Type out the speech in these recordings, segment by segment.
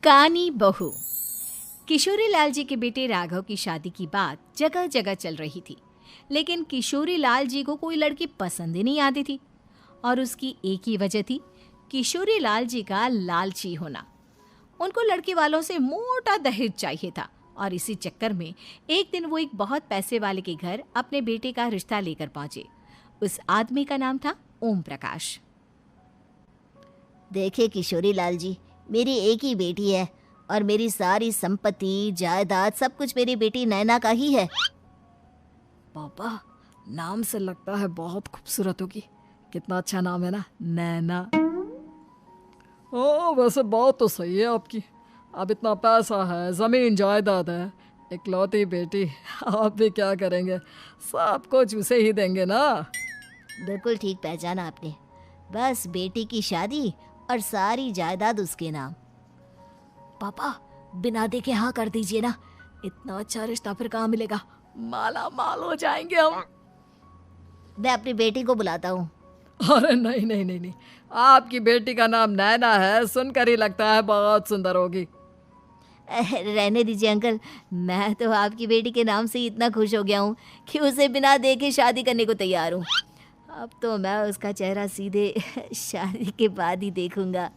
कानी बहू। किशोरी लाल जी के बेटे राघव की शादी की बात जगह जगह चल रही थी, लेकिन किशोरी लाल जी को कोई लड़की पसंद ही नहीं आती थी। और उसकी एक ही वजह थी, किशोरी लाल जी का लालची होना। उनको लड़की वालों से मोटा दहेज चाहिए था और इसी चक्कर में एक दिन वो एक बहुत पैसे वाले के घर अपने बेटे का रिश्ता लेकर पहुंचे। उस आदमी का नाम था ओम प्रकाश। देखिए किशोरी लाल जी, मेरी एक ही बेटी है और मेरी सारी संपत्ति जायदाद सब कुछ मेरी बेटी नैना का ही है। पापा, नाम से लगता है बहुत खूबसूरत होगी। कितना अच्छा नाम है ना, नैना। ओ, वैसे बात तो सही है आपकी। अब इतना पैसा है, जमीन जायदाद है, इकलौती बेटी, आप भी क्या करेंगे? सब कुछ उसे ही देंगे ना। बिल्कुल ठीक पहचाना आपने। बस बेटी की शादी और सारी जायदाद उसके नाम। पापा, बिना देखे हाँ कर दीजिए ना। इतना अच्छा रिश्ता फिर कहाँ मिलेगा? माला माल हो जाएंगे हम। मैं अपनी बेटी को बुलाता हूँ। अरे नहीं नहीं नहीं नहीं, आपकी बेटी का नाम नैना है, सुनकर ही लगता है बहुत सुंदर होगी। रहने दीजिए अंकल, मैं तो आपकी बेटी के नाम से ही इतना खुश हो गया हूँ कि उसे बिना देखे शादी करने को तैयार हूँ। अब तो मैं उसका चेहरा सीधे शादी के बाद ही देखूंगा।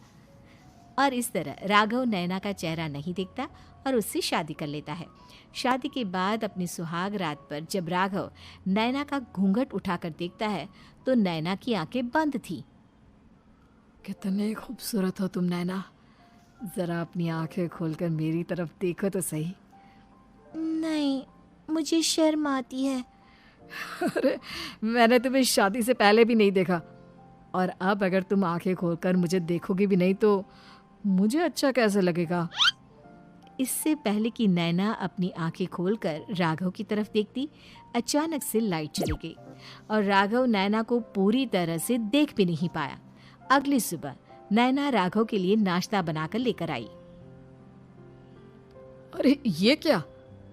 और इस तरह राघव नैना का चेहरा नहीं देखता और उससे शादी कर लेता है। शादी के बाद अपनी सुहाग रात पर जब राघव नैना का घूंघट उठाकर देखता है तो नैना की आंखें बंद थी। कितने खूबसूरत हो तुम नैना, जरा अपनी आंखें खोलकर मेरी तरफ देखो तो सही। नहीं, मुझे शर्म आती है। अरे, मैंने तुम्हें शादी से पहले भी नहीं देखा, और अब अगर तुम आंखें खोलकर मुझे देखोगी भी नहीं तो मुझे अच्छा कैसे लगेगा? इससे पहले कि नैना अपनी आंखें खोलकर राघव की तरफ देखती, अचानक से लाइट चली गई और राघव नैना को पूरी तरह से देख भी नहीं पाया। अगली सुबह नैना राघव के लिए नाश्ता बनाकर लेकर आई। अरे ये क्या,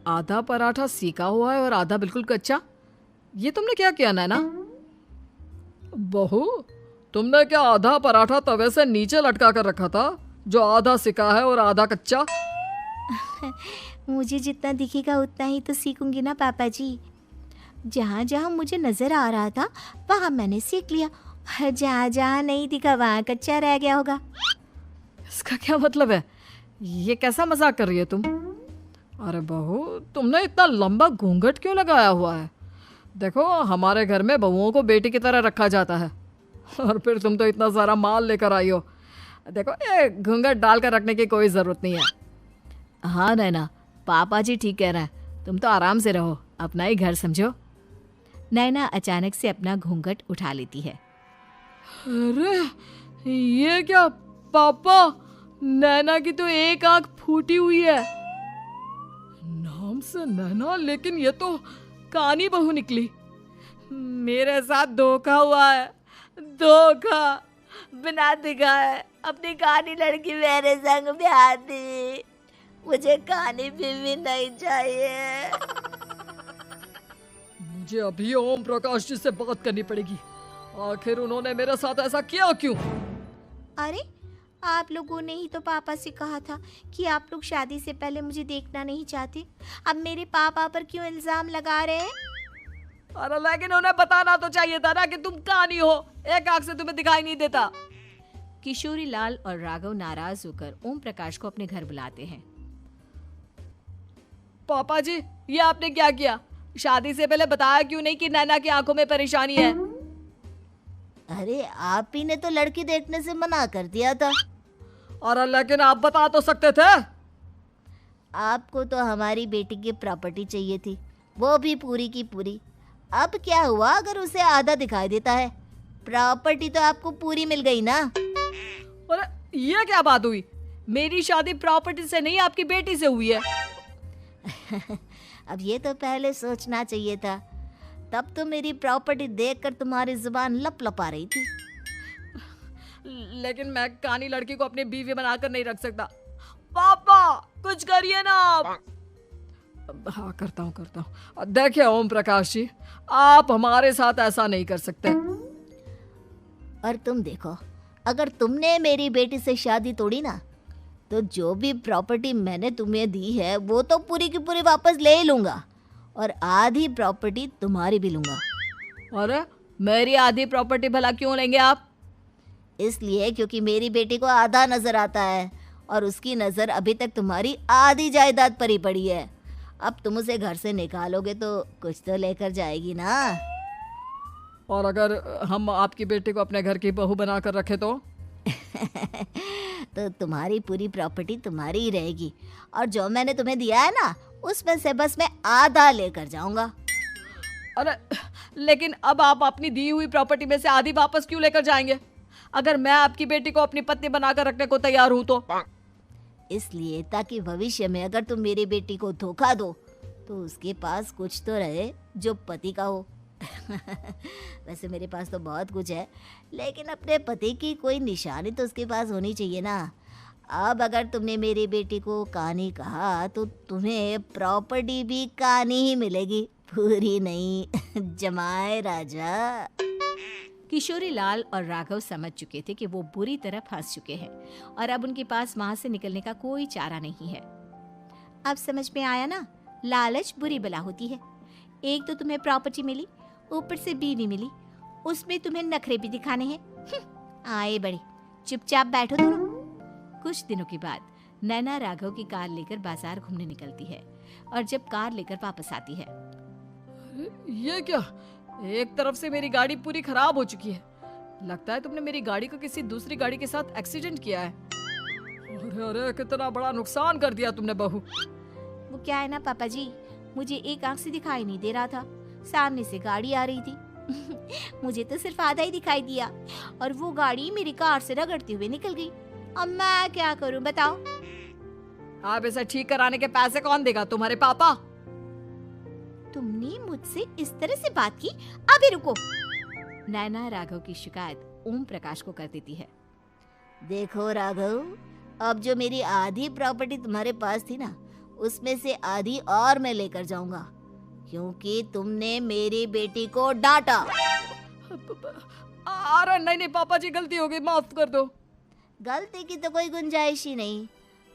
आधा पराठा सेका हुआ है और आधा बिल्कुल कच्चा। ये तुमने क्या किया नैना? बहू, तुमने क्या आधा पराठा तवे से नीचे लटका कर रखा था, जो आधा सिका है और आधा कच्चा? मुझे जितना दिखेगा उतना ही तो सीखूंगी ना पापा जी। जहाँ जहाँ मुझे नजर आ रहा था वहाँ मैंने सीख लिया, जहाँ जहाँ नहीं दिखा वहाँ कच्चा रह गया होगा। इसका क्या मतलब है? ये कैसा मजाक कर रही है तुम? अरे बहू, तुमने इतना लंबा घूंघट क्यों लगाया हुआ है? देखो, हमारे घर में बहुओं को बेटी की तरह रखा जाता है, और फिर तुम तो इतना सारा माल लेकर आई हो। देखो, ये घूंघट डालकर रखने की कोई ज़रूरत नहीं है। हाँ नैना, पापा जी ठीक कह रहे हैं, तुम तो आराम से रहो, अपना ही घर समझो। नैना अचानक से अपना घूंघट उठा लेती है। अरे ये क्या पापा, नैना की तो एक आंख फूटी हुई है। नाम से नैना, लेकिन ये तो कानी बहू निकली। मेरे साथ धोखा हुआ है, धोखा। बिना दिखाए अपनी कानी लड़की मेरे संग ब्याह दी। मुझे कानी भी नहीं चाहिए। मुझे अभी ओम प्रकाश जी से बात करनी पड़ेगी। आखिर उन्होंने मेरे साथ ऐसा किया क्यों? अरे, आप लोगों ने ही तो पापा से कहा था कि आप लोग शादी से पहले मुझे देखना नहीं चाहते। अब मेरे पापा पर क्यों इल्जाम लगा रहे हैं? अरे लेकिन उन्हें बताना तो चाहिए था ना कि तुम कानी हो, एक आंख से तुम्हें दिखाई नहीं देता। किशोरी लाल और राघव नाराज होकर ओम प्रकाश को अपने घर बुलाते हैं। पापा जी, ये आपने क्या किया? शादी से पहले बताया क्यों नहीं कि नैना की आंखों में परेशानी है? अरे, आप ही ने तो लड़की देखने से मना कर दिया था। और लेकिन आप बता तो सकते थे। आपको तो हमारी बेटी की प्रॉपर्टी चाहिए थी, वो भी पूरी की पूरी। अब क्या हुआ अगर उसे आधा दिखाई देता है? प्रॉपर्टी तो आपको पूरी मिल गई ना। अरे ये क्या बात हुई? मेरी शादी प्रॉपर्टी से नहीं, आपकी बेटी से हुई है। अब ये तो पहले सोचना चाहिए था, तब तो मेरी प्रॉपर्टी देखकर तुम्हारी जुबान लप लपा रही थी। लेकिन मैं कानी लड़की को अपनी बीवी बनाकर नहीं रख सकता। पापा, कुछ करिए ना आप। हाँ, करता हूँ। देखिए ओम प्रकाश जी, आप हमारे साथ ऐसा नहीं कर सकते। और तुम देखो, अगर तुमने मेरी बेटी से शादी तोड़ी ना तो जो भी प्रॉपर्टी मैंने तुम्हें दी है वो तो पूरी की पूरी वापस ले ही लूँगा और आधी प्रॉपर्टी तुम्हारी भी लूँगा। अरे मेरी आधी प्रॉपर्टी भला क्यों लेंगे आप? इसलिए क्योंकि मेरी बेटी को आधा नज़र आता है और उसकी नज़र अभी तक तुम्हारी आधी जायदाद पर ही पड़ी है। अब तुम उसे घर से निकालोगे तो कुछ तो लेकर जाएगी ना। और अगर हम आपकी बेटी को अपने घर की बहू बना कर रखे तो? तो तुम्हारी पूरी प्रॉपर्टी तुम्हारी ही रहेगी और जो मैंने तुम्हें दिया है ना उसमें से बस मैं आधा लेकर जाऊंगा। अरे लेकिन अब आप अपनी दी हुई प्रॉपर्टी में से आधी वापस क्यों लेकर जाएंगे? अगर मैं आपकी बेटी को अपनी पत्नी बनाकर रखने को तैयार हूं तो? इसलिए ताकि भविष्य में अगर तुम मेरी बेटी को धोखा दो तो उसके पास कुछ तो रहे जो पति का हो। वैसे मेरे पास तो बहुत कुछ है लेकिन अपने पति की कोई निशानी तो उसके पास होनी चाहिए ना। अब अगर तुमने मेरी बेटी को कानी कहा तो तुम्हें प्रॉपर्टी भी कानी ही मिलेगी, पूरी नहीं। जमाए राजा। किशोरी लाल और राघव समझ चुके थे कि वो बुरी तरह फंस चुके हैं और अब उनके पास वहां से निकलने का कोई चारा नहीं है। अब समझ में आया ना, लालच बुरी बला होती है। एक तो तुम्हें प्रॉपर्टी मिली, ऊपर से बीवी मिली, उसमें तुम्हें नखरे भी दिखाने हैं। आए बड़े, चुपचाप बैठो दोनों। कुछ दिनों के बाद नैना राघव की कार लेकर बाजार घूमने निकलती है और जब कार लेकर वापस आती है, ये क्या? एक तरफ से मेरी गाड़ी पूरी खराब हो चुकी है। लगता है तुमने मेरी गाड़ी को किसी दूसरी गाड़ी के साथ एक्सीडेंट किया है। अरे अरे कितना बड़ा नुकसान कर दिया तुमने बहू। वो क्या है ना पापा जी, मुझे एक आंख से दिखाई नहीं दे रहा था, सामने से गाड़ी आ रही थी। मुझे तो सिर्फ आधा ही दिखाई दिया और वो गाड़ी मेरी कार से रगड़ते हुए निकल गई। अब मैं क्या करूं बताओ? आप इसे ठीक कराने के पैसे कौन देगा? तुम्हारे पापा? तुमने मुझसे इस तरह से बात की? अभी रुको। नैना राघव की शिकायत ओम प्रकाश को कर देती है। देखो राघव, अब जो मेरी आधी प्रॉपर्टी तुम्हारे पास थी ना उसमें से आधी और मैं लेकर जाऊंगा क्योंकि तुमने मेरी बेटी को डांटा। अरे नहीं नहीं पापा जी, गलती हो गई, माफ कर दो। गलती की तो कोई गुंजाइश ही नहीं।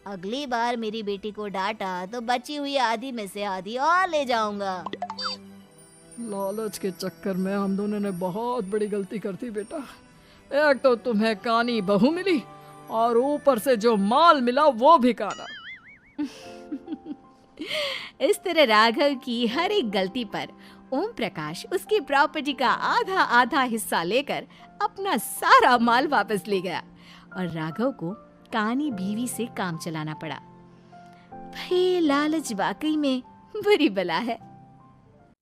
अगली बार मेरी बेटी को डांटा तो बची हुई आधी में से आधी और ले जाऊंगा। लालच के चक्कर में हम दोनों ने बहुत बड़ी गलती कर दी बेटा। एक तो तुम्हें कानी बहू मिली और ऊपर से जो माल मिला वो भी काना। इस तरह राघव की हर एक गलती पर ओम प्रकाश उसकी प्रॉपर्टी का आधा आधा हिस्सा लेकर अपना सारा माल वापस ले गया और राघव को कानी बीवी से काम चलाना पड़ा। भाई लालच वाकई में बुरी बला है।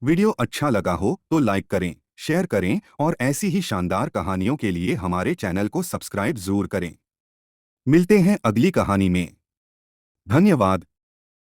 वीडियो अच्छा लगा हो तो लाइक करें, शेयर करें और ऐसी ही शानदार कहानियों के लिए हमारे चैनल को सब्सक्राइब जरूर करें। मिलते हैं अगली कहानी में। धन्यवाद।